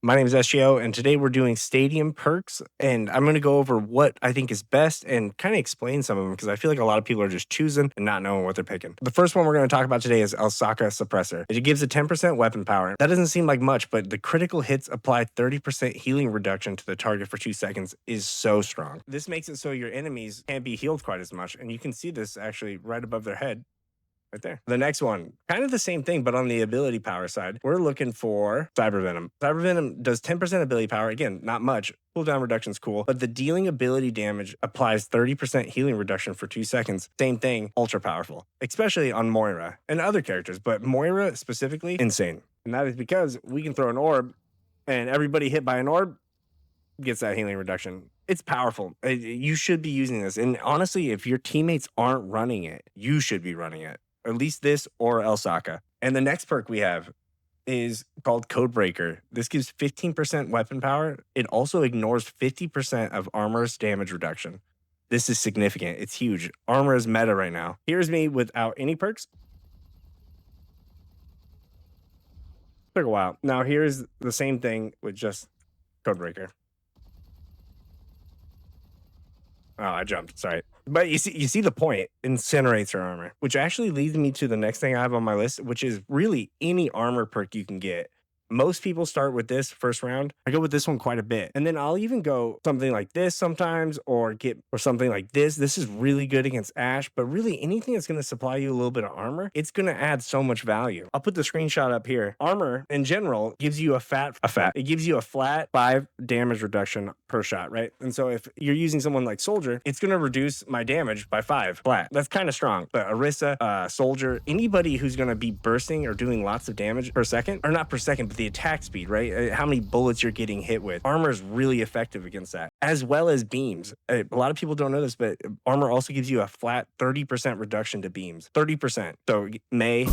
My name is SGO, and today we're doing Stadium Perks, and I'm going to go over what I think is best and kind of explain some of them because I feel like a lot of people are just choosing and not knowing what they're picking. The first one we're going to talk about today is Elsaka Suppressor. It gives a 10% weapon power. That doesn't seem like much, but the critical hits apply 30% healing reduction to the target for 2 seconds is so strong. This makes it so your enemies can't be healed quite as much, and you can see this actually right above their head. Right there. The next one, kind of the same thing, but on the ability power side, we're looking for Cyber Venom. Cyber Venom does 10% ability power. Again, not much. Cooldown reduction is cool, but the dealing ability damage applies 30% healing reduction for 2 seconds. Same thing, ultra powerful, especially on Moira and other characters, but Moira specifically, insane. And that is because we can throw an orb, and everybody hit by an orb gets that healing reduction. It's powerful. You should be using this. And honestly, if your teammates aren't running it, you should be running it. At least this or Elsaka. And the next perk we have is called Codebreaker. This gives 15% weapon power. It also ignores 50% of armor's damage reduction. This is significant. It's huge. Armor is meta right now. Here's me without any perks. Took a while. Now here's the same thing with just Codebreaker. Oh, I jumped. Sorry. But you see the point. Incinerates her armor, which actually leads me to the next thing I have on my list, which is really any armor perk you can get. Most people start with this first round. I go with this one quite a bit. And then I'll even go something like this sometimes or something like this. This is really good against Ashe, but really anything that's going to supply you a little bit of armor, it's going to add so much value. I'll put the screenshot up here. Armor in general gives you it gives you a flat 5 damage reduction per shot, right? And so if you're using someone like Soldier, it's going to reduce my damage by 5 flat. That's kind of strong. But Orisa, Soldier, anybody who's going to be bursting or doing lots of damage per second, or not per second, but the attack speed, right? How many bullets you're getting hit with. Armor is really effective against that, as well as beams. A lot of people don't know this, but armor also gives you a flat 30% reduction to beams. 30%. So Mei,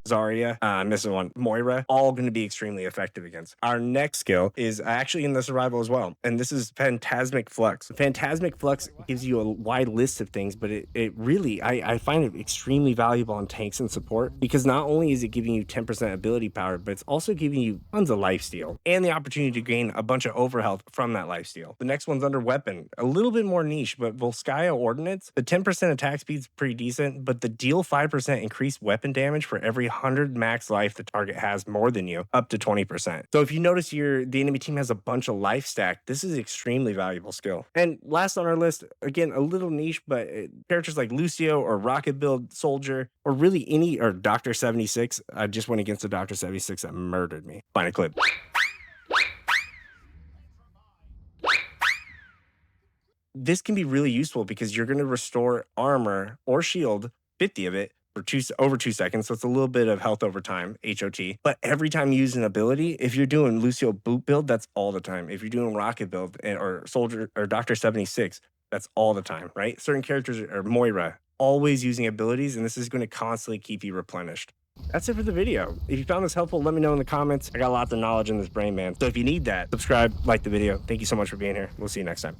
Zarya, I'm missing one, Moira, all going to be extremely effective against. Our next skill is actually in the survival as well, and this is Phantasmic Flux. Phantasmic Flux gives you a wide list of things, but it really, I find it extremely valuable on tanks and support, because not only is it giving you 10% ability power, but it's also giving you tons of lifesteal and the opportunity to gain a bunch of overhealth from that lifesteal. The next one's under weapon, a little bit more niche, but Volskaya Ordinance, the 10% attack speed is pretty decent, but the deal 5% increased weapon damage for every 100 max life the target has more than you, up to 20%. So if you notice the enemy team has a bunch of life stacked, this is extremely valuable skill. And last on our list, again, a little niche, but characters like Lucio or Rocket Build Soldier, or really or Dr. 76. I just went against a Dr. 76 that murdered me. Find a clip. This can be really useful because you're going to restore armor or shield, 50 of it, for over 2 seconds, so it's a little bit of health over time, HOT. But every time you use an ability, if you're doing Lucio boot build, that's all the time. If you're doing Rocket build or Soldier or Dr. 76, that's all the time, right? Certain characters are Moira, always using abilities, and this is going to constantly keep you replenished. That's it for the video. If you found this helpful, let me know in the comments. I got lots of knowledge in this brain, man. So if you need that, subscribe, like the video. Thank you so much for being here. We'll see you next time.